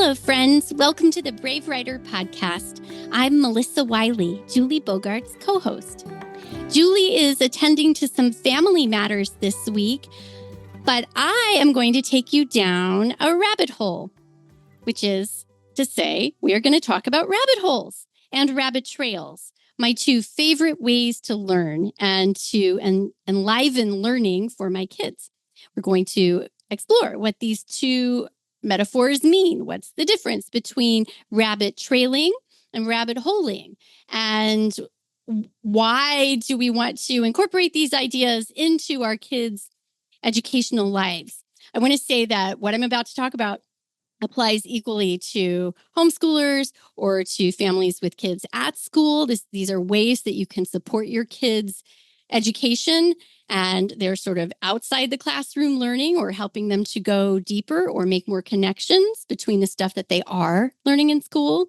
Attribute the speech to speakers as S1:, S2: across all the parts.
S1: Hello, friends. Welcome to the Brave Writer Podcast. I'm Melissa Wiley, Julie Bogart's co-host. Julie is attending to some family matters this week, but I am going to take you down a rabbit hole, which is to say we are going to talk about rabbit holes and rabbit trails, my two favorite ways to learn and to enliven learning for my kids. We're going to explore what these two metaphors mean. What's the difference between rabbit trailing and rabbit holing? And why do we want to incorporate these ideas into our kids' educational lives? I want to say that what I'm about to talk about applies equally to homeschoolers or to families with kids at school. These are ways that you can support your kids' education, and they're sort of outside the classroom learning or helping them to go deeper or make more connections between the stuff that they are learning in school.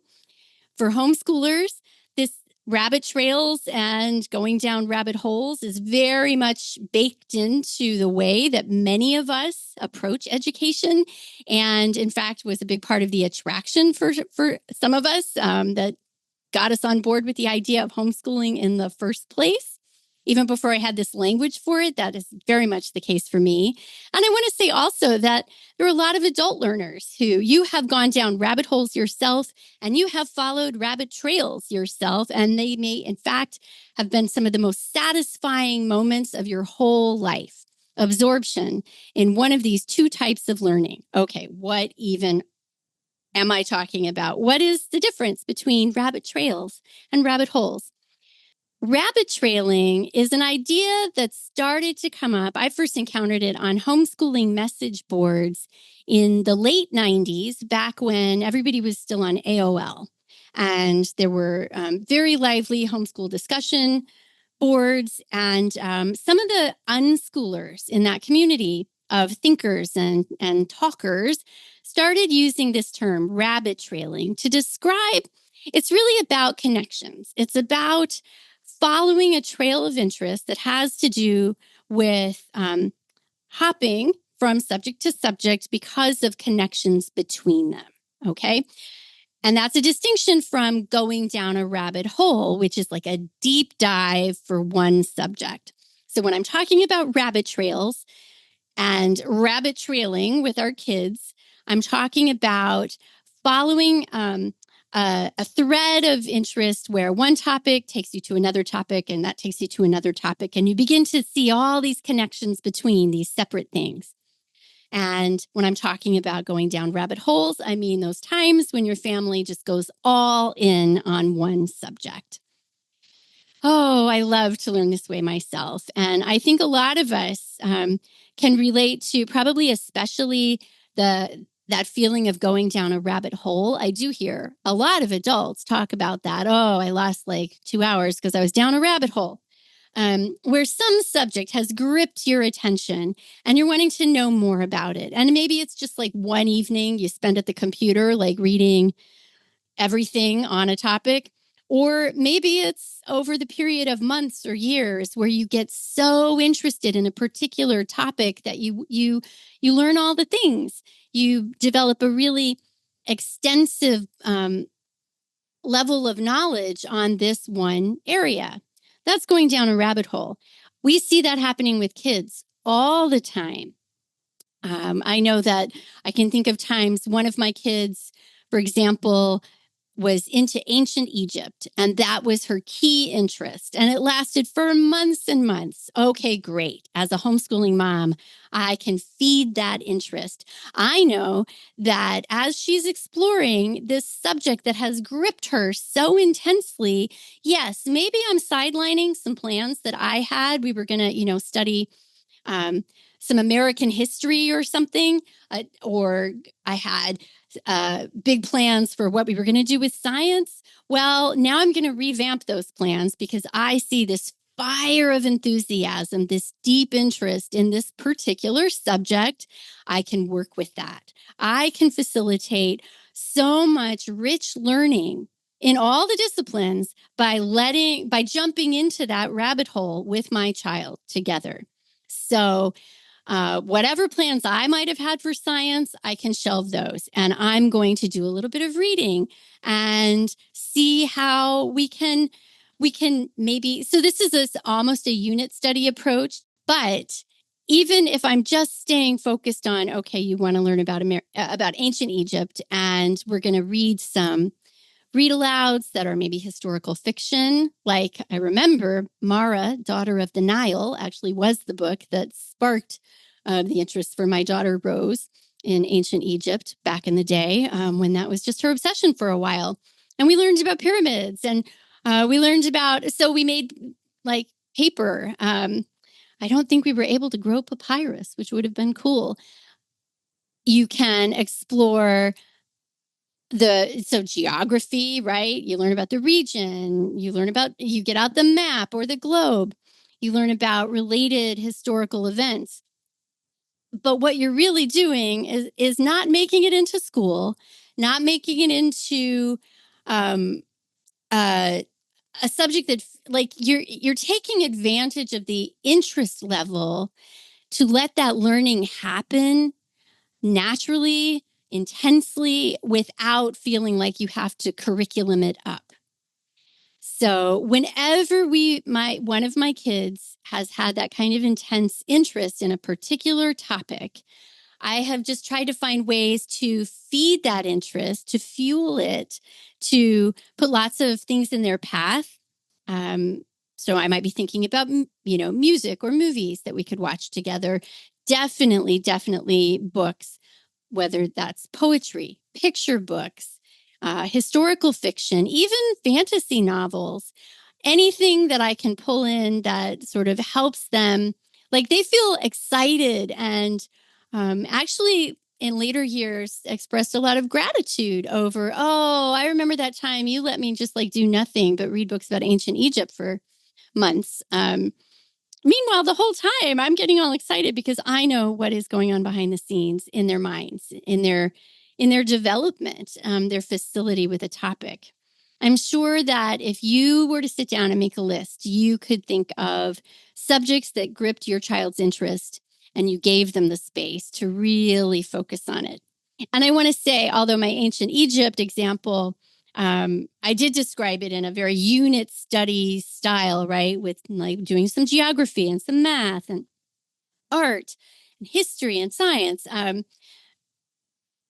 S1: For homeschoolers, this rabbit trails and going down rabbit holes is very much baked into the way that many of us approach education. And in fact, was a big part of the attraction for some of us that got us on board with the idea of homeschooling in the first place. Even before I had this language for it, that is very much the case for me. And I want to say also that there are a lot of adult learners who you have gone down rabbit holes yourself and you have followed rabbit trails yourself. And they may, in fact, have been some of the most satisfying moments of your whole life. Absorption in one of these two types of learning. Okay, what even am I talking about? What is the difference between rabbit trails and rabbit holes? Rabbit trailing is an idea that started to come up. I first encountered it on homeschooling message boards in the late 90s, back when everybody was still on AOL. And there were very lively homeschool discussion boards. And some of the unschoolers in that community of thinkers and talkers started using this term, rabbit trailing, to describe it's really about connections. It's about following a trail of interest that has to do with hopping from subject to subject because of connections between them, okay? And that's a distinction from going down a rabbit hole, which is like a deep dive for one subject. So when I'm talking about rabbit trails and rabbit trailing with our kids, I'm talking about following a thread of interest where one topic takes you to another topic and that takes you to another topic. And you begin to see all these connections between these separate things. And when I'm talking about going down rabbit holes, I mean those times when your family just goes all in on one subject. Oh, I love to learn this way myself. And I think a lot of us can relate to probably especially that feeling of going down a rabbit hole. I do hear a lot of adults talk about that. Oh, I lost like 2 hours because I was down a rabbit hole. Where some subject has gripped your attention and you're wanting to know more about it. And maybe it's just like one evening you spend at the computer, like reading everything on a topic. Or maybe it's over the period of months or years where you get so interested in a particular topic that you learn all the things. You develop a really extensive level of knowledge on this one area. That's going down a rabbit hole. We see that happening with kids all the time. I know that I can think of times one of my kids, for example, was into ancient Egypt, and that was her key interest. And it lasted for months and months. Okay, great. As a homeschooling mom, I can feed that interest. I know that as she's exploring this subject that has gripped her so intensely, yes, maybe I'm sidelining some plans that I had. We were going to, study some American history or something, or I had big plans for what we were going to do with science. Well, now I'm going to revamp those plans because I see this fire of enthusiasm, this deep interest in this particular subject. I can work with that. I can facilitate so much rich learning in all the disciplines by jumping into that rabbit hole with my child together. So Whatever plans I might have had for science, I can shelve those. And I'm going to do a little bit of reading and see how we can maybe, so this is almost a unit study approach, but even if I'm just staying focused on, okay, you want to learn about ancient Egypt, and we're going to read some read alouds that are maybe historical fiction. Like I remember Mara, Daughter of the Nile, actually was the book that sparked the interest for my daughter Rose in ancient Egypt back in the day, when that was just her obsession for a while. And we learned about pyramids, and we learned about, so we made like paper. I don't think we were able to grow papyrus, which would have been cool. You can explore so geography, right? You learn about the region, you get out the map or the globe, you learn about related historical events. But what you're really doing is not making it into school, not making it into um, a subject that, like, you're taking advantage of the interest level to let that learning happen naturally, intensely, without feeling like you have to curriculum it up. So whenever one of my kids has had that kind of intense interest in a particular topic, I have just tried to find ways to feed that interest, to fuel it, to put lots of things in their path. So I might be thinking about, music or movies that we could watch together. Definitely books, whether that's poetry, picture books, historical fiction, even fantasy novels, anything that I can pull in that sort of helps them, like they feel excited and actually in later years expressed a lot of gratitude over, oh, I remember that time you let me just like do nothing but read books about ancient Egypt for months. Meanwhile, the whole time I'm getting all excited because I know what is going on behind the scenes in their minds, in their development, their facility with a topic. I'm sure that if you were to sit down and make a list, you could think of subjects that gripped your child's interest and you gave them the space to really focus on it. And I want to say, although my ancient Egypt example, I did describe it in a very unit study style, right? With like doing some geography and some math and art and history and science.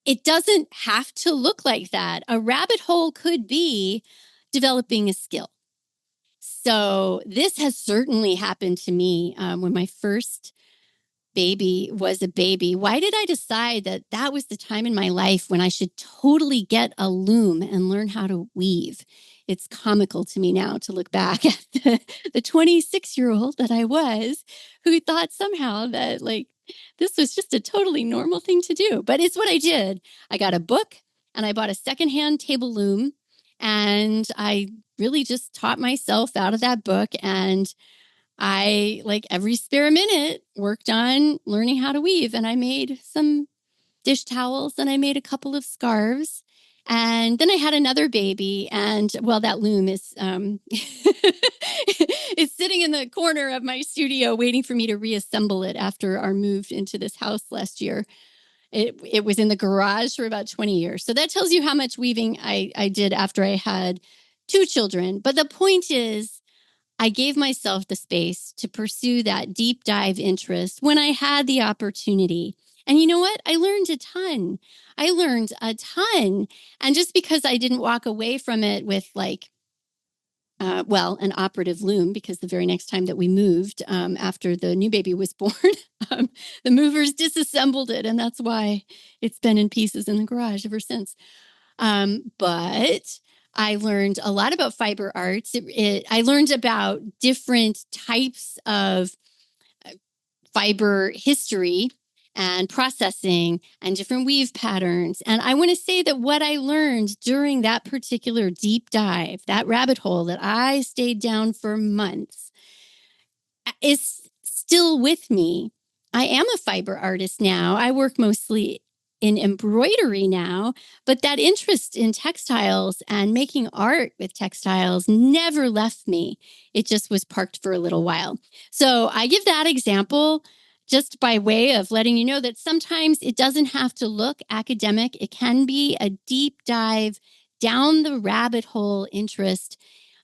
S1: It doesn't have to look like that. A rabbit hole could be developing a skill. So this has certainly happened to me when my first baby was a baby. Why did I decide that that was the time in my life when I should totally get a loom and learn how to weave? It's comical to me now to look back at the 26-year-old that I was, who thought somehow that like this was just a totally normal thing to do. But it's what I did. I got a book and I bought a secondhand table loom, and I really just taught myself out of that book. And I, like every spare minute, worked on learning how to weave. And I made some dish towels and I made a couple of scarves. And then I had another baby. And well, that loom is it's sitting in the corner of my studio waiting for me to reassemble it after our move into this house last year. It was in the garage for about 20 years. So that tells you how much weaving I did after I had two children. But the point is, I gave myself the space to pursue that deep dive interest when I had the opportunity. And you know what? I learned a ton. And just because I didn't walk away from it with like, an operative loom, because the very next time that we moved after the new baby was born, the movers disassembled it. And that's why it's been in pieces in the garage ever since. But I learned a lot about fiber arts. I learned about different types of fiber history and processing and different weave patterns. And I want to say that what I learned during that particular deep dive, that rabbit hole that I stayed down for months, is still with me. I am a fiber artist now. I work mostly in embroidery now, but that interest in textiles and making art with textiles never left me. It just was parked for a little while. So I give that example just by way of letting you know that sometimes it doesn't have to look academic. It can be a deep dive down the rabbit hole interest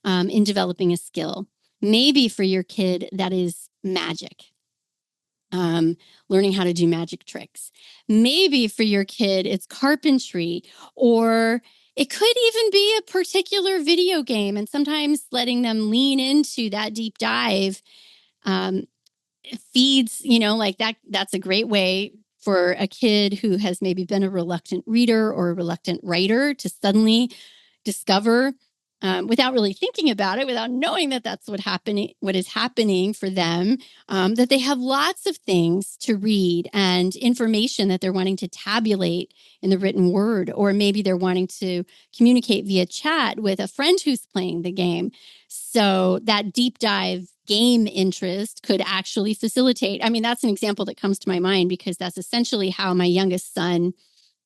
S1: in developing a skill. Maybe for your kid, that is magic. Learning how to do magic tricks. Maybe for your kid, it's carpentry, or it could even be a particular video game. And sometimes letting them lean into that deep dive feeds, like that's a great way for a kid who has maybe been a reluctant reader or a reluctant writer to suddenly discover, without really thinking about it, without knowing that that's what is happening for them, that they have lots of things to read and information that they're wanting to tabulate in the written word, or maybe they're wanting to communicate via chat with a friend who's playing the game. So that deep dive game interest could actually facilitate. I mean, that's an example that comes to my mind because that's essentially how my youngest son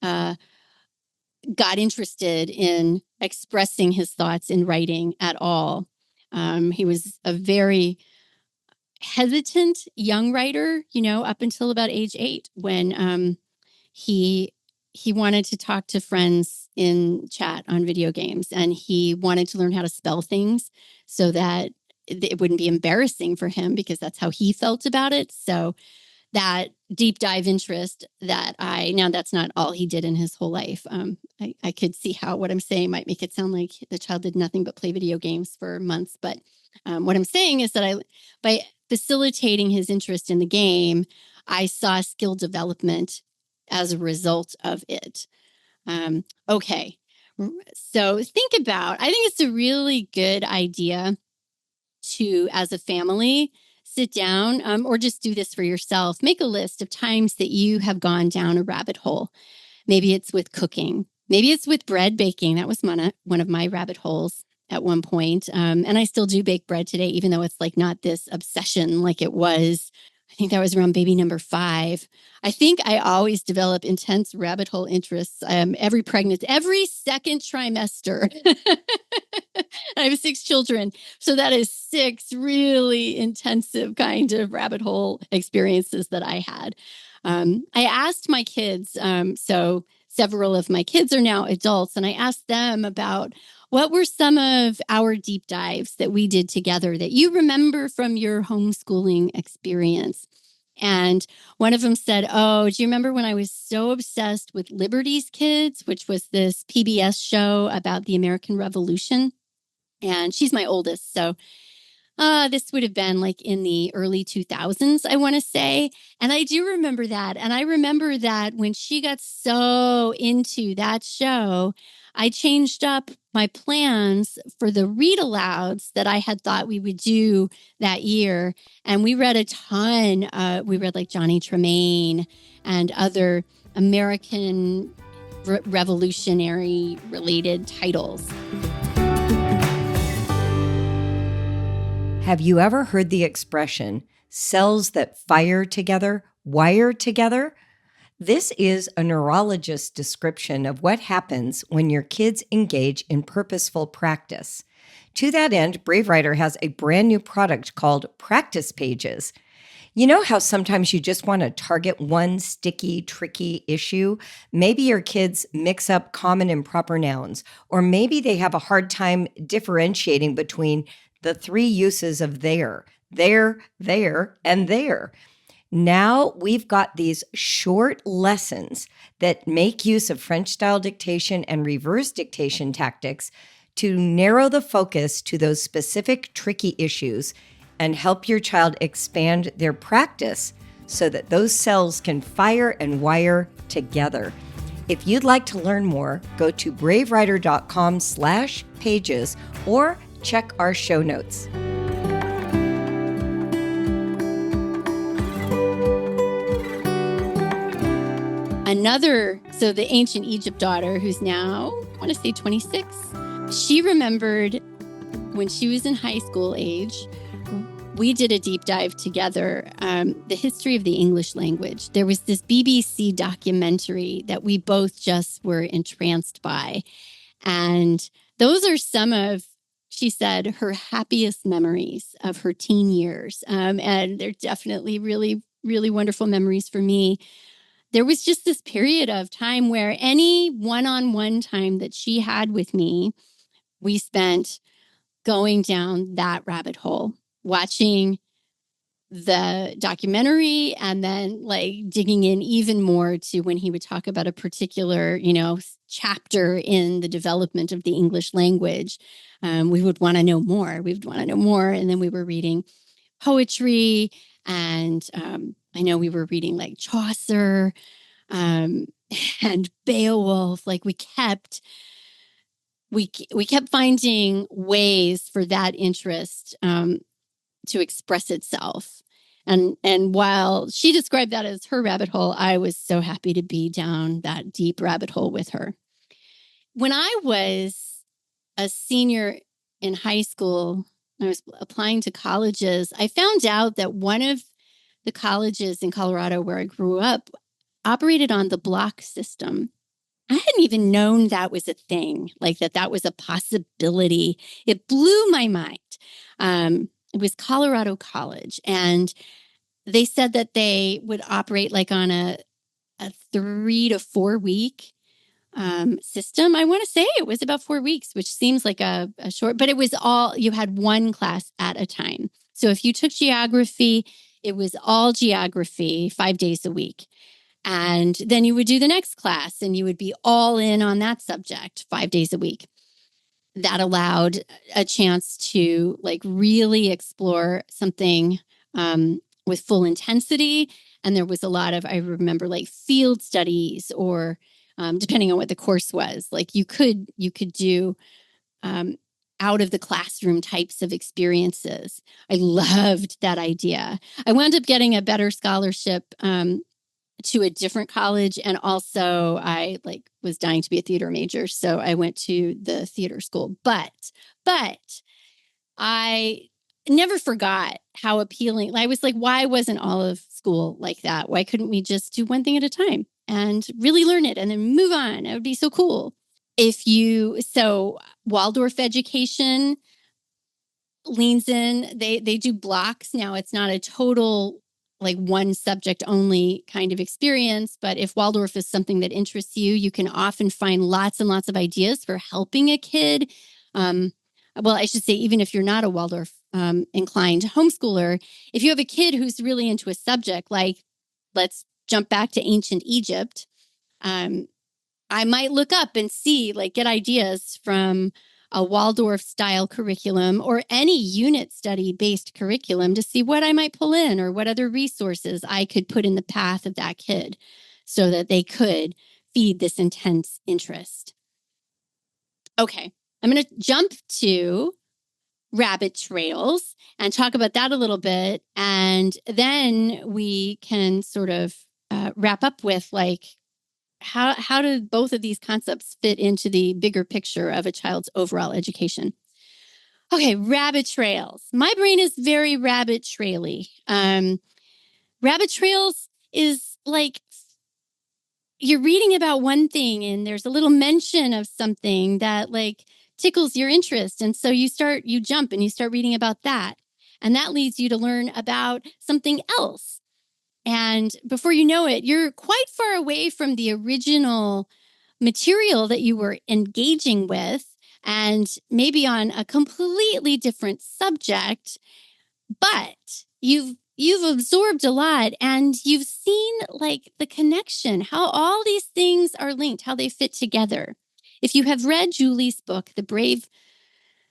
S1: got interested in expressing his thoughts in writing at all. He was a very hesitant young writer, up until about age 8, when he wanted to talk to friends in chat on video games, and he wanted to learn how to spell things so that it wouldn't be embarrassing for him, because that's how he felt about it. So that deep dive interest now that's not all he did in his whole life. I could see how what I'm saying might make it sound like the child did nothing but play video games for months. But what I'm saying is that by facilitating his interest in the game, I saw skill development as a result of it. Okay. So I think it's a really good idea to, as a family, sit down, or just do this for yourself. Make a list of times that you have gone down a rabbit hole. Maybe it's with cooking. Maybe it's with bread baking. That was one of my rabbit holes at one point. And I still do bake bread today, even though it's like not this obsession like it was. I think that was around baby number 5. I think I always develop intense rabbit hole interests every second trimester. I have 6 children. So that is 6 really intensive kind of rabbit hole experiences that I had. I asked my kids, so several of my kids are now adults, and I asked them about what were some of our deep dives that we did together that you remember from your homeschooling experience. And one of them said, "Oh, do you remember when I was so obsessed with Liberty's Kids, which was this PBS show about the American Revolution?" And she's my oldest, so this would have been like in the early 2000s, I want to say. And I do remember that. And I remember that when she got so into that show, I changed up my plans for the read alouds that I had thought we would do that year. And we read a ton. We read like Johnny Tremaine and other American revolutionary related titles.
S2: Have you ever heard the expression, cells that fire together, wire together? This is a neurologist's description of what happens when your kids engage in purposeful practice. To that end, Brave Writer has a brand new product called Practice Pages. You know how sometimes you just want to target one sticky, tricky issue? Maybe your kids mix up common and proper nouns, or maybe they have a hard time differentiating between the 3 uses of there, and there. Now we've got these short lessons that make use of French-style dictation and reverse dictation tactics to narrow the focus to those specific tricky issues and help your child expand their practice so that those cells can fire and wire together. If you'd like to learn more, go to bravewriter.com/pages or check our show notes.
S1: So the ancient Egypt daughter, who's now, I want to say 26, she remembered when she was in high school age, we did a deep dive together, the history of the English language. There was this BBC documentary that we both just were entranced by. And those are some of, she said, her happiest memories of her teen years. And they're definitely really, really wonderful memories for me. There was just this period of time where any one-on-one time that she had with me, we spent going down that rabbit hole, watching the documentary and then like digging in even more to when he would talk about a particular, chapter in the development of the English language. We would want to know more. We would want to know more. And then we were reading poetry, and I know we were reading like Chaucer and Beowulf. Like we kept finding ways for that interest to express itself. And while she described that as her rabbit hole, I was so happy to be down that deep rabbit hole with her. When I was a senior in high school, I was applying to colleges. I found out that one of the colleges in Colorado where I grew up operated on the block system. I hadn't even known that was a thing, like that was a possibility. It blew my mind. It was Colorado College, and they said that they would operate like on a 3 to 4 week system. I want to say it was about 4 weeks, which seems like a short, but it was you had one class at a time. So if you took geography, it was all geography 5 days a week. And then you would do the next class and you would be all in on that subject 5 days a week. That allowed a chance to like really explore something with full intensity. And there was a lot of, I remember like field studies or depending on what the course was, like you could do out of the classroom types of experiences. I loved that idea. I wound up getting a better scholarship to a different college. And also I like was dying to be a theater major. So I went to the theater school, but I never forgot how appealing. I was like, why wasn't all of school like that? Why couldn't we just do one thing at a time and really learn it and then move on? It would be so cool. So Waldorf education leans in, they do blocks. Now it's not a total like one subject only kind of experience, but if Waldorf is something that interests you, you can often find lots and lots of ideas for helping a kid. Well, I should say, even if you're not a Waldorf inclined homeschooler, if you have a kid who's really into a subject, like let's jump back to ancient Egypt, I might look up and see, like, get ideas from a Waldorf style curriculum or any unit study based curriculum to see what I might pull in or what other resources I could put in the path of that kid so that they could feed this intense interest. Okay, I'm going to jump to rabbit trails and talk about that a little bit. And then we can sort of wrap up with like, how do both of these concepts fit into the bigger picture of a child's overall education? Okay, rabbit trails. My brain is very rabbit traily. Rabbit trails is like you're reading about one thing and there's a little mention of something that like tickles your interest. And so you jump and you start reading about that. And that leads you to learn about something else. And before you know it, you're quite far away from the original material that you were engaging with and maybe on a completely different subject, but you've absorbed a lot and you've seen like the connection, how all these things are linked, how they fit together. If you have read Julie's book, The Brave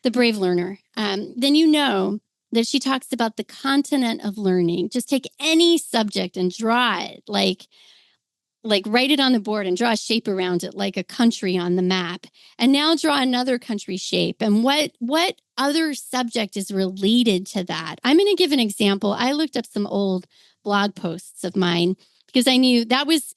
S1: Learner, then you know that she talks about the continent of learning. Just take any subject and draw it, like write it on the board and draw a shape around it, like a country on the map. And now draw another country shape. And what other subject is related to that? I'm going to give an example. I looked up some old blog posts of mine because I knew that was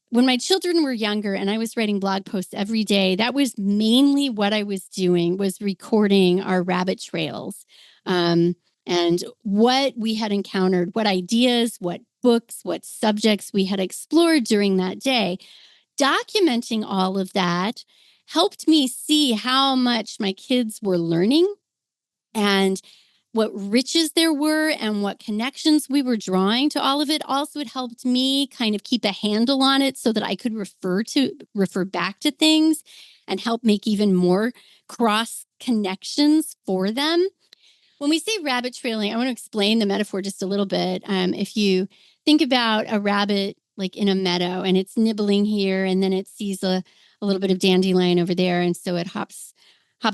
S1: when my children were younger and I was writing blog posts every day. That was mainly what I was doing, was recording our rabbit trails. And what we had encountered, what ideas, what books, what subjects we had explored during that day. Documenting all of that helped me see how much my kids were learning and what riches there were and what connections we were drawing to all of it. Also, it helped me kind of keep a handle on it so that I could refer back to things and help make even more cross connections for them. When we say rabbit trailing, I want to explain the metaphor just a little bit. If you think about a rabbit like in a meadow and it's nibbling here and then it sees a little bit of dandelion over there, and so it hops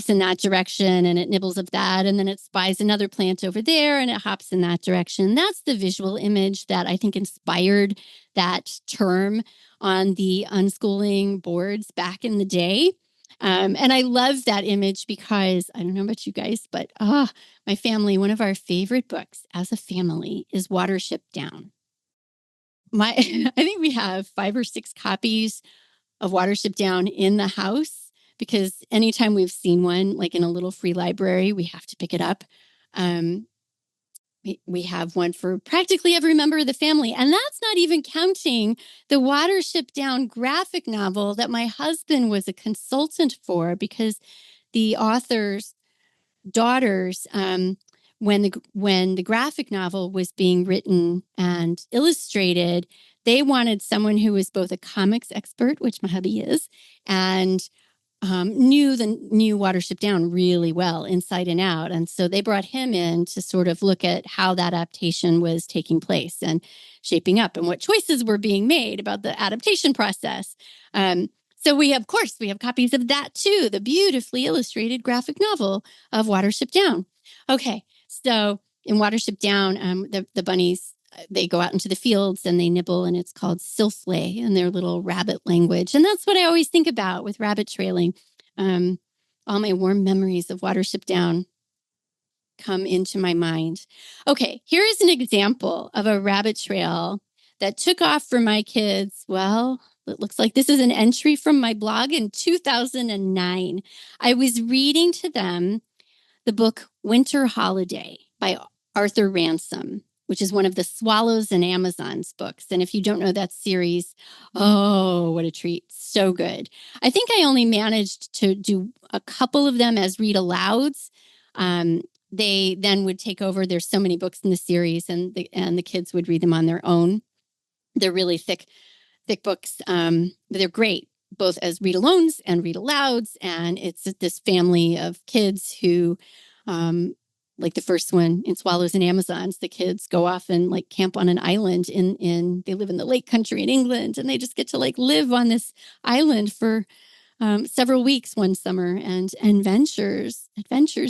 S1: in that direction and it nibbles of that, and then it spies another plant over there and it hops in that direction. That's the visual image that I think inspired that term on the unschooling boards back in the day. And I love that image because I don't know about you guys, but my family, one of our favorite books as a family is Watership Down. I think we have 5 or 6 copies of Watership Down in the house because anytime we've seen one, like in a little free library, we have to pick it up. We have one for practically every member of the family. And that's not even counting the Watership Down graphic novel that my husband was a consultant for, because the author's daughters, when the graphic novel was being written and illustrated, they wanted someone who was both a comics expert, which my hubby is, and knew Watership Down really well inside and out. And so they brought him in to sort of look at how that adaptation was taking place and shaping up and what choices were being made about the adaptation process. So we have copies of that too, the beautifully illustrated graphic novel of Watership Down. Okay, so in Watership Down, the bunnies, they go out into the fields and they nibble, and it's called silslay in their little rabbit language. And that's what I always think about with rabbit trailing. All my warm memories of Watership Down come into my mind. Okay, here is an example of a rabbit trail that took off for my kids. Well, it looks like this is an entry from my blog in 2009. I was reading to them the book Winter Holiday by Arthur Ransom, which is one of the Swallows and Amazons books. And if you don't know that series, oh, what a treat. So good. I think I only managed to do a couple of them as read alouds. They then would take over. There's so many books in the series, and the kids would read them on their own. They're really thick books, but they're great, both as read alongs and read alouds. And it's this family of kids who, like the first one in Swallows and Amazons, the kids go off and like camp on an island they live in the Lake Country in England, and they just get to like live on this island for several weeks one summer, and adventures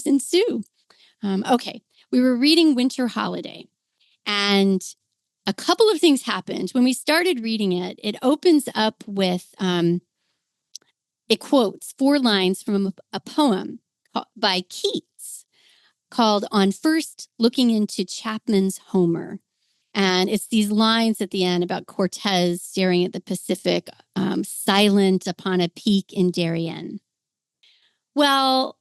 S1: ensue. Okay, we were reading Winter Holiday, and a couple of things happened. When we started reading it, it opens up with, it quotes 4 lines from a poem by Keats called On First Looking into Chapman's Homer. And it's these lines at the end about Cortez staring at the Pacific, silent upon a peak in Darien. Well,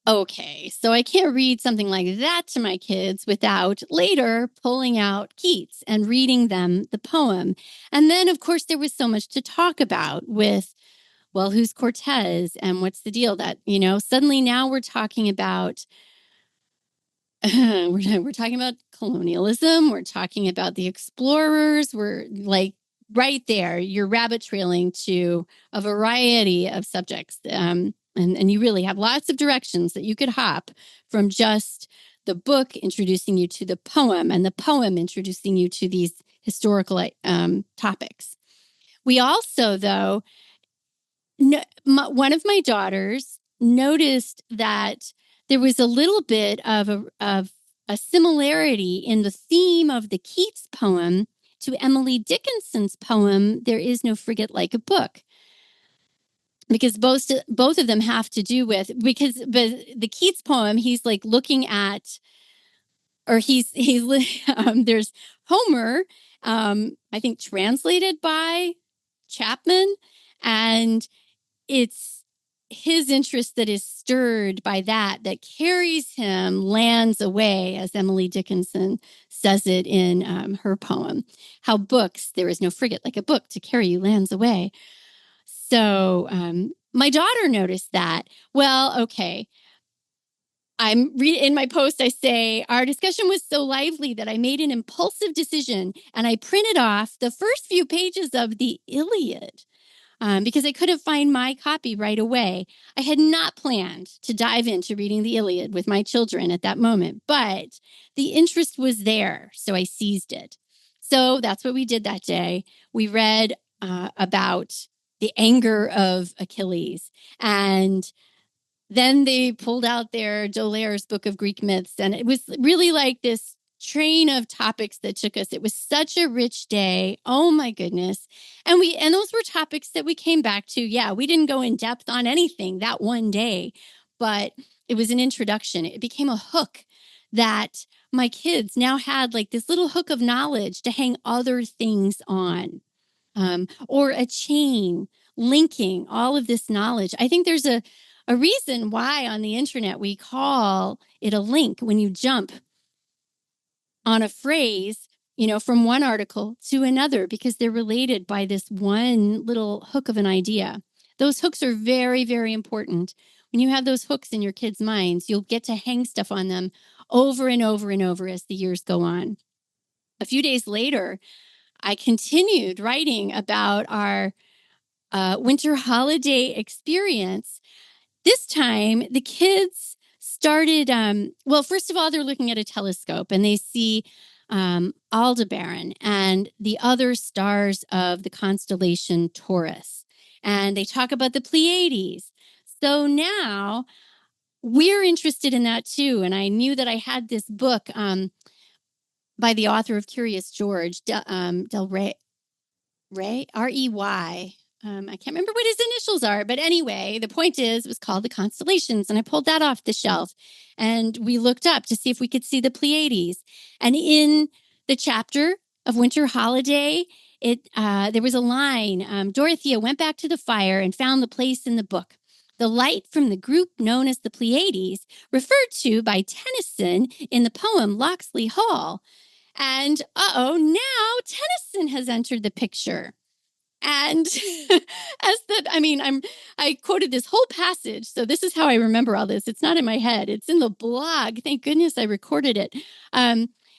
S1: okay, so I can't read something like that to my kids without later pulling out Keats and reading them the poem. And then, of course, there was so much to talk about with, well, who's Cortez and what's the deal that, suddenly now we're talking about we're talking about colonialism. We're talking about the explorers. We're like right there. You're rabbit trailing to a variety of subjects. And you really have lots of directions that you could hop from just the book introducing you to the poem, and the poem introducing you to these historical topics. We also, though, one of my daughters noticed that there was a little bit of a similarity in the theme of the Keats poem to Emily Dickinson's poem, There Is No Frigate Like a Book. Because both of them have to do with, but the Keats poem, he's like looking at, or there's Homer, I think translated by Chapman, and it's his interest that is stirred by that carries him lands away, as Emily Dickinson says it in her poem. How books, there is no frigate like a book to carry you lands away. So my daughter noticed that. Well, okay. in my post, I say, our discussion was so lively that I made an impulsive decision and I printed off the first few pages of the Iliad because I couldn't find my copy right away. I had not planned to dive into reading the Iliad with my children at that moment, but the interest was there, so I seized it. So that's what we did that day. We read about the anger of Achilles, and then they pulled out their D'Aulaire's Book of Greek Myths, and it was really like this train of topics that took us. It was such a rich day. Oh my goodness. And those were topics that we came back to. Yeah, we didn't go in depth on anything that one day, but it was an introduction. It became a hook that my kids now had, like this little hook of knowledge to hang other things on, or a chain linking all of this knowledge. I think there's a reason why on the internet we call it a link when you jump on a phrase, from one article to another, because they're related by this one little hook of an idea. Those hooks are very, very important. When you have those hooks in your kids' minds, you'll get to hang stuff on them over and over and over as the years go on. A few days later, I continued writing about our winter holiday experience. This time, the kids started, first of all, they're looking at a telescope and they see Aldebaran and the other stars of the constellation Taurus. And they talk about the Pleiades. So now we're interested in that too. And I knew that I had this book by the author of Curious George, Del Rey, Rey. I can't remember what his initials are, but anyway, the point is, it was called The Constellations, and I pulled that off the shelf, and we looked up to see if we could see the Pleiades. And in the chapter of Winter Holiday, there was a line, Dorothea went back to the fire and found the place in the book. The light from the group known as the Pleiades, referred to by Tennyson in the poem Locksley Hall. And now Tennyson has entered the picture. And I quoted this whole passage. So this is how I remember all this. It's not in my head. It's in the blog. Thank goodness I recorded it.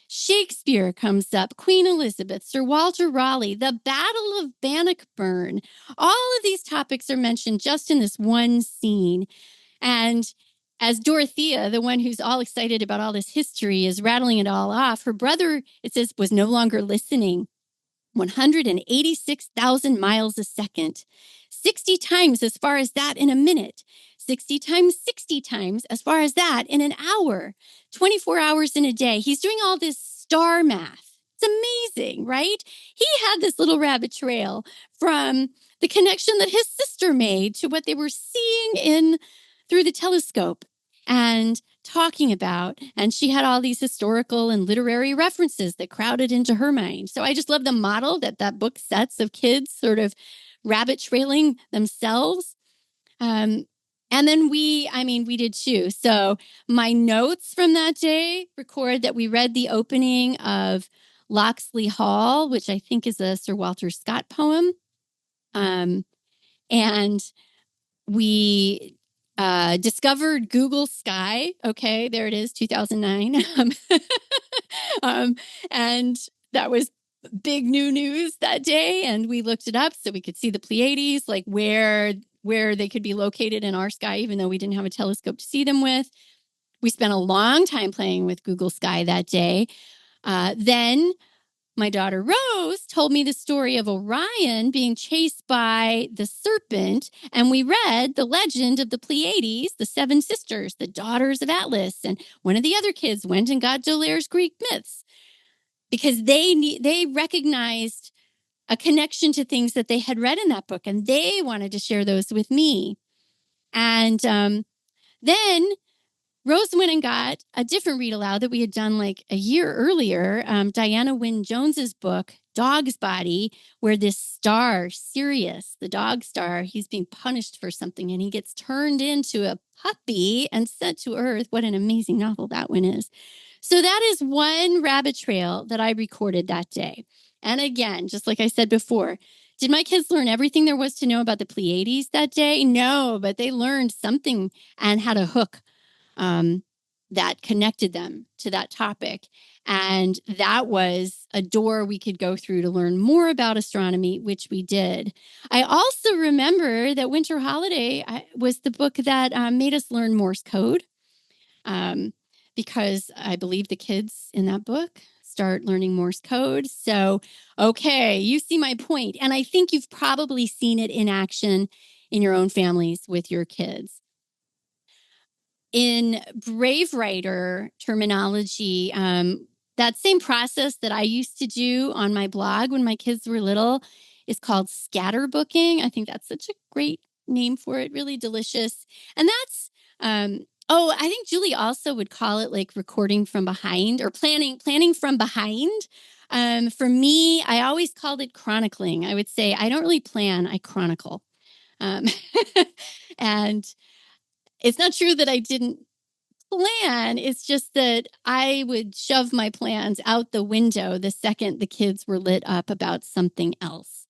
S1: Shakespeare comes up, Queen Elizabeth, Sir Walter Raleigh, the Battle of Bannockburn. All of these topics are mentioned just in this one scene. And as Dorothea, the one who's all excited about all this history, is rattling it all off, her brother, it says, was no longer listening. 186,000 miles a second, 60 times as far as that in a minute, 60 times 60 times as far as that in an hour, 24 hours in a day. He's doing all this star math. It's amazing, right? He had this little rabbit trail from the connection that his sister made to what they were seeing through the telescope and talking about. And she had all these historical and literary references that crowded into her mind. So I just love the model that book sets of kids sort of rabbit trailing themselves. And then we did too. So my notes from that day record that we read the opening of Locksley Hall, which I think is a Sir Walter Scott poem. And we discovered Google Sky. Okay, there it is, 2009. And that was big new news that day. And we looked it up so we could see the Pleiades, like where they could be located in our sky, even though we didn't have a telescope to see them with. We spent a long time playing with Google Sky that day. Then my daughter Rose told me the story of Orion being chased by the serpent, and we read the legend of the Pleiades, the seven sisters, the daughters of Atlas, and one of the other kids went and got D'Aulaire's Greek Myths because they recognized a connection to things that they had read in that book, and they wanted to share those with me. And then Rose went and got a different read aloud that we had done like a year earlier, Diana Wynne Jones's book, Dog's Body, where this star, Sirius, the dog star, he's being punished for something and he gets turned into a puppy and sent to Earth. What an amazing novel that one is. So that is one rabbit trail that I recorded that day. And again, just like I said before, did my kids learn everything there was to know about the Pleiades that day? No, but they learned something and had a hook that connected them to that topic. And that was a door we could go through to learn more about astronomy, which we did. I also remember that Winter Holiday was the book that made us learn Morse code, because I believe the kids in that book start learning Morse code. So, okay, you see my point. And I think you've probably seen it in action in your own families with your kids. In Brave Writer terminology, that same process that I used to do on my blog when my kids were little is called scatterbooking. I think that's such a great name for it, really delicious. And that's, I think Julie also would call it like recording from behind or planning from behind. For me, I always called it chronicling. I would say I don't really plan, I chronicle. Um, and it's not true that I didn't plan. It's just that I would shove my plans out the window the second the kids were lit up about something else.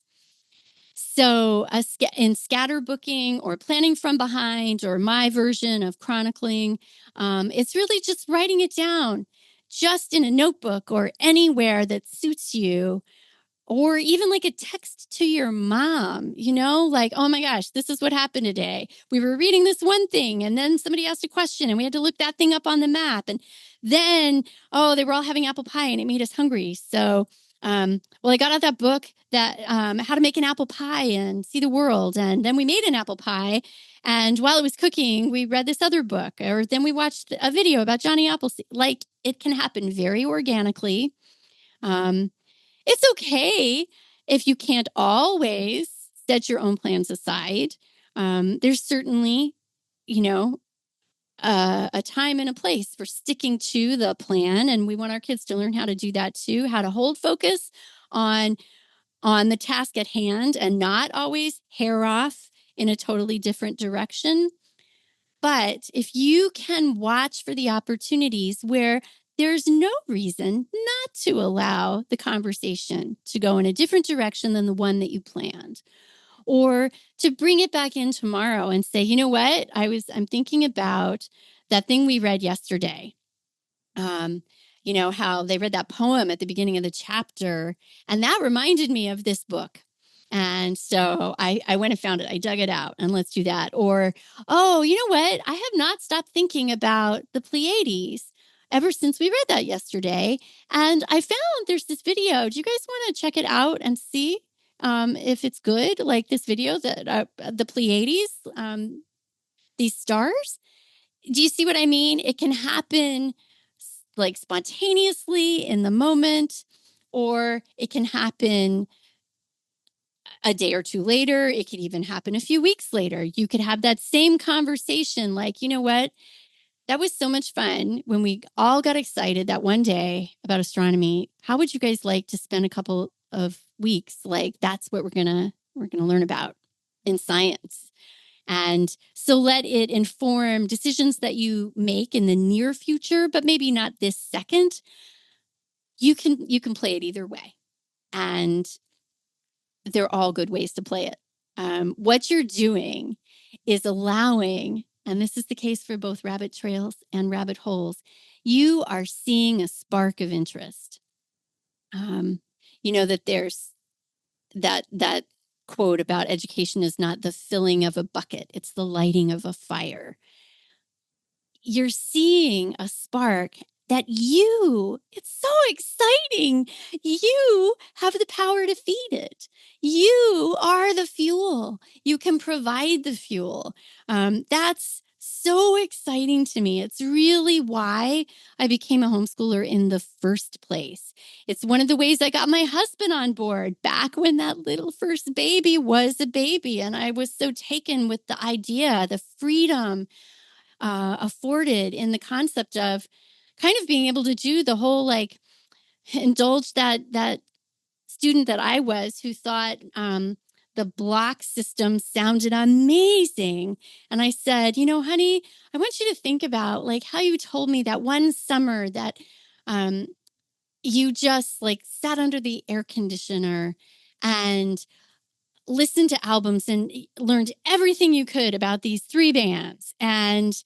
S1: So in scatterbooking or planning from behind or my version of chronicling, it's really just writing it down just in a notebook or anywhere that suits you. Or even like a text to your mom, like, oh my gosh, this is what happened today. We were reading this one thing and then somebody asked a question and we had to look that thing up on the map. And then, they were all having apple pie and it made us hungry. So, I got out that book that how to make an apple pie and see the world. And then we made an apple pie. And while it was cooking, we read this other book, or then we watched a video about Johnny Appleseed. Like, it can happen very organically. It's okay if you can't always set your own plans aside. There's certainly, a time and a place for sticking to the plan. And we want our kids to learn how to do that too, how to hold focus on the task at hand and not always hair off in a totally different direction. But if you can watch for the opportunities where there's no reason not to allow the conversation to go in a different direction than the one that you planned, or to bring it back in tomorrow and say, you know what, I'm thinking about that thing we read yesterday. How they read that poem at the beginning of the chapter, and that reminded me of this book. And so I went and found it. I dug it out, and let's do that. Or, oh, you know what? I have not stopped thinking about the Pleiades ever since we read that yesterday. And I found there's this video. Do you guys want to check it out and see if it's good? Like this video that the Pleiades, these stars. Do you see what I mean? It can happen like spontaneously in the moment, or it can happen a day or two later. It could even happen a few weeks later. You could have that same conversation like, you know what? That was so much fun when we all got excited that one day about astronomy. How would you guys like to spend a couple of weeks? Like, that's what we're going to learn about in science. And so let it inform decisions that you make in the near future, but maybe not this second. You can play it either way. And they're all good ways to play it. What you're doing is allowing, and this is the case for both rabbit trails and rabbit holes, you are seeing a spark of interest. That there's that quote about education is not the filling of a bucket, it's the lighting of a fire. You're seeing a spark that it's so exciting. You have the power to feed it. You are the fuel. You can provide the fuel. That's so exciting to me. It's really why I became a homeschooler in the first place. It's one of the ways I got my husband on board back when that little first baby was a baby. And I was so taken with the idea, the freedom afforded in the concept of kind of being able to do the whole, like, indulge that student that I was who thought the block system sounded amazing. And I said, honey, I want you to think about like how you told me that one summer that you just like sat under the air conditioner and listened to albums and learned everything you could about these three bands. And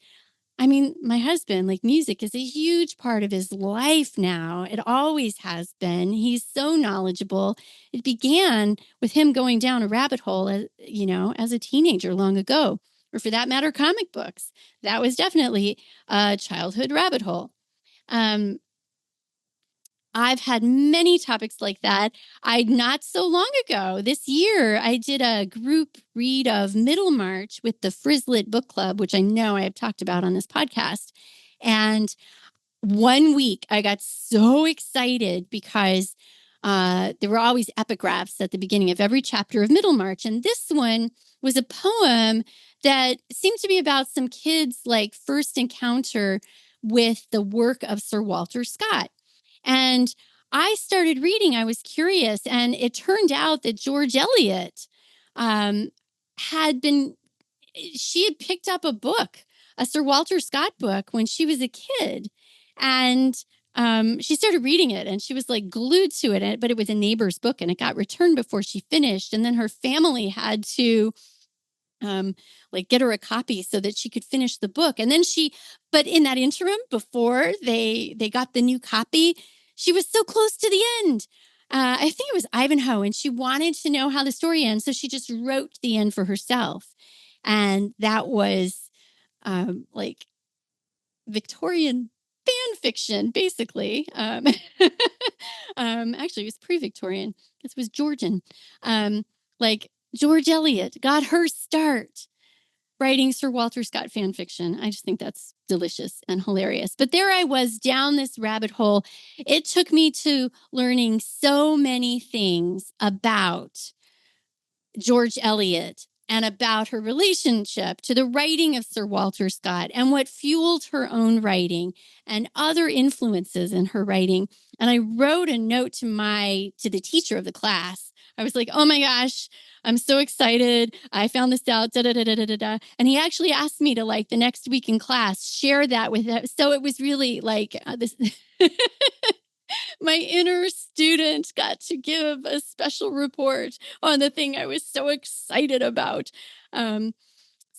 S1: I mean, my husband, like music is a huge part of his life now. It always has been. He's so knowledgeable. It began with him going down a rabbit hole, as a teenager long ago, or for that matter, comic books. That was definitely a childhood rabbit hole. I've had many topics like that. Not so long ago, this year, I did a group read of Middlemarch with the Frislet Book Club, which I know I have talked about on this podcast. And one week I got so excited because there were always epigraphs at the beginning of every chapter of Middlemarch. And this one was a poem that seemed to be about some kids' like first encounter with the work of Sir Walter Scott. And I started reading, I was curious, and it turned out that George Eliot um, had been, she had picked up a book, a Sir Walter Scott book when she was a kid. And she started reading it and she was like glued to it, but it was a neighbor's book and it got returned before she finished. And then her family had to like get her a copy so that she could finish the book. And then but in that interim, before they got the new copy, she was so close to the end. I think it was Ivanhoe, and she wanted to know how the story ends, so she just wrote the end for herself, and that was like Victorian fan fiction, basically. Actually, it was pre-Victorian. This was Georgian. Like George Eliot got her start writing Sir Walter Scott fan fiction. I just think that's delicious and hilarious. But there I was down this rabbit hole. It took me to learning so many things about George Eliot and about her relationship to the writing of Sir Walter Scott and what fueled her own writing and other influences in her writing. And I wrote a note to the teacher of the class. I was like, "Oh my gosh, I'm so excited. I found this out, da, da, da, da, da, da." And he actually asked me to, like, the next week in class, share that with him. So it was really like this. My inner student got to give a special report on the thing I was so excited about. So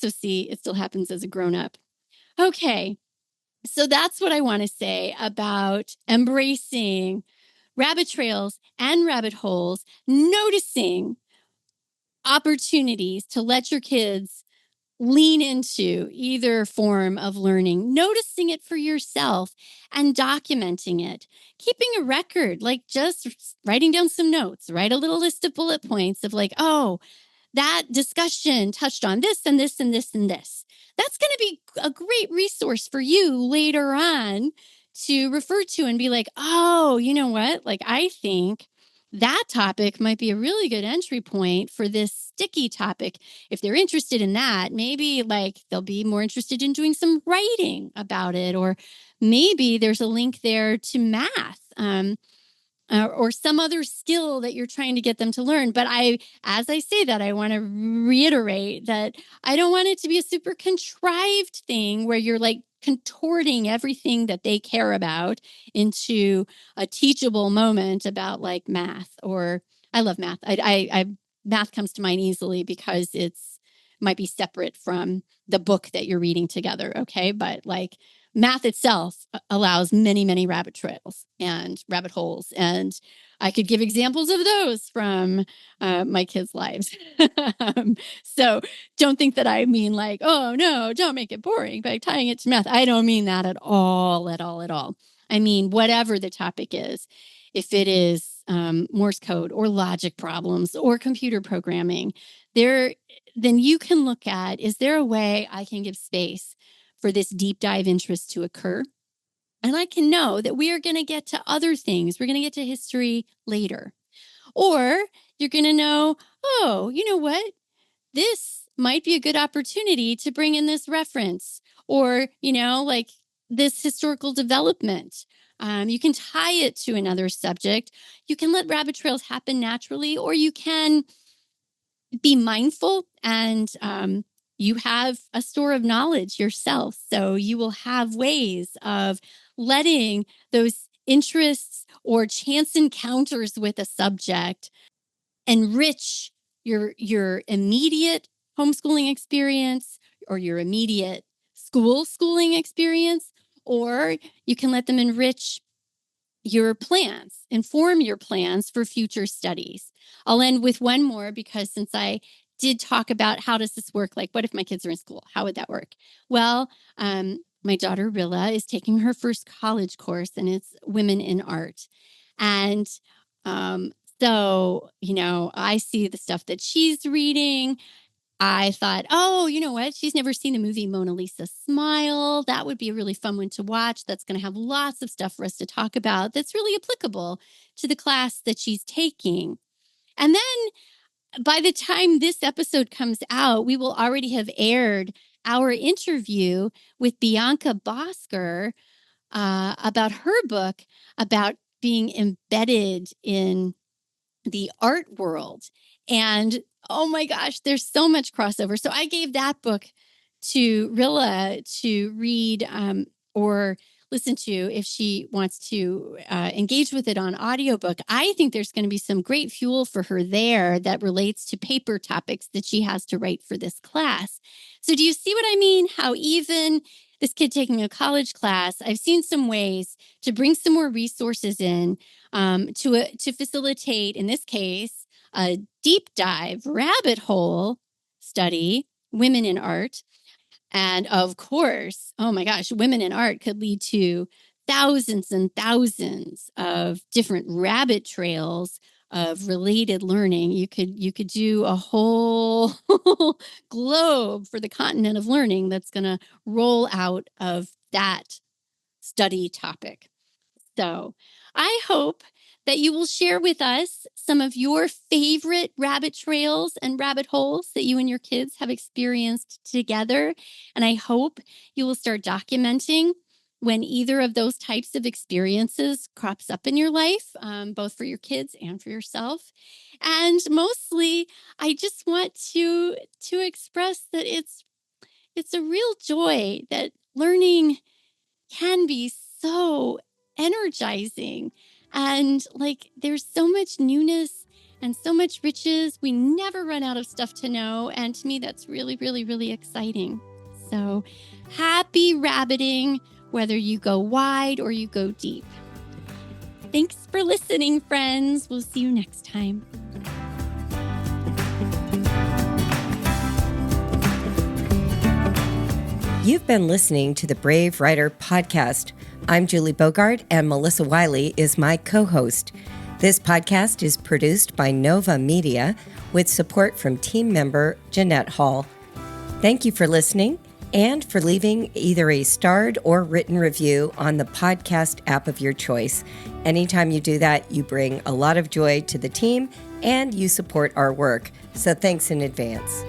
S1: see, it still happens as a grown up. Okay. So that's what I want to say about embracing rabbit trails and rabbit holes, noticing opportunities to let your kids lean into either form of learning, noticing it for yourself and documenting it, keeping a record, like just writing down some notes, write a little list of bullet points of like, oh, that discussion touched on this and this and this and this. That's going to be a great resource for you later on to refer to and be like, oh, you know what? Like, I think that topic might be a really good entry point for this sticky topic. If they're interested in that, maybe like they'll be more interested in doing some writing about it, or maybe there's a link there to math. Or some other skill that you're trying to get them to learn. But as I say that, I want to reiterate that I don't want it to be a super contrived thing where you're like contorting everything that they care about into a teachable moment about like math. Or I love math. Math comes to mind easily because might be separate from the book that you're reading together. Okay. But like math itself allows many, many rabbit trails and rabbit holes. And I could give examples of those from my kids' lives. So don't think that I mean like, oh, no, don't make it boring by tying it to math. I don't mean that at all, at all, at all. I mean, whatever the topic is, if it is Morse code or logic problems or computer programming, then you can look at, is there a way I can give space for this deep dive interest to occur? And I can know that we are going to get to other things. We're going to get to history later. Or you're going to know, oh, you know what? This might be a good opportunity to bring in this reference or, like this historical development. You can tie it to another subject. You can let rabbit trails happen naturally, or you can be mindful and you have a store of knowledge yourself. So you will have ways of letting those interests or chance encounters with a subject enrich your immediate homeschooling experience or your immediate schooling experience, or you can let them enrich your plans, inform your plans for future studies. I'll end with one more because since I did talk about how does this work, like what if my kids are in school? How would that work? Well, my daughter Rilla is taking her first college course, and it's Women in Art. And so, I see the stuff that she's reading. I thought, oh, you know what? She's never seen the movie Mona Lisa Smile. That would be a really fun one to watch. That's going to have lots of stuff for us to talk about that's really applicable to the class that she's taking. And then by the time this episode comes out, we will already have aired our interview with Bianca Bosker about her book about being embedded in the art world. And oh my gosh, there's so much crossover. So I gave that book to Rilla to read or listen to if she wants to engage with it on audiobook. I think there's going to be some great fuel for her there that relates to paper topics that she has to write for this class. So do you see what I mean? How even this kid taking a college class, I've seen some ways to bring some more resources in to facilitate, in this case, a deep dive rabbit hole study, Women in Art. And of course, oh my gosh, Women in Art could lead to thousands and thousands of different rabbit trails of related learning. You could do a whole globe for the continent of learning that's going to roll out of that study topic. So I hope that you will share with us some of your favorite rabbit trails and rabbit holes that you and your kids have experienced together. And I hope you will start documenting when either of those types of experiences crops up in your life, both for your kids and for yourself. And mostly, I just want to express that it's a real joy that learning can be so energizing. And like, there's so much newness and so much riches. We never run out of stuff to know. And to me, that's really, really, really exciting. So happy rabbiting, whether you go wide or you go deep. Thanks for listening, friends. We'll see you next time.
S2: You've been listening to the Brave Writer Podcast. I'm Julie Bogart, and Melissa Wiley is my co-host. This podcast is produced by Nova Media with support from team member Jeanette Hall. Thank you for listening and for leaving either a starred or written review on the podcast app of your choice. Anytime you do that, you bring a lot of joy to the team and you support our work. So thanks in advance.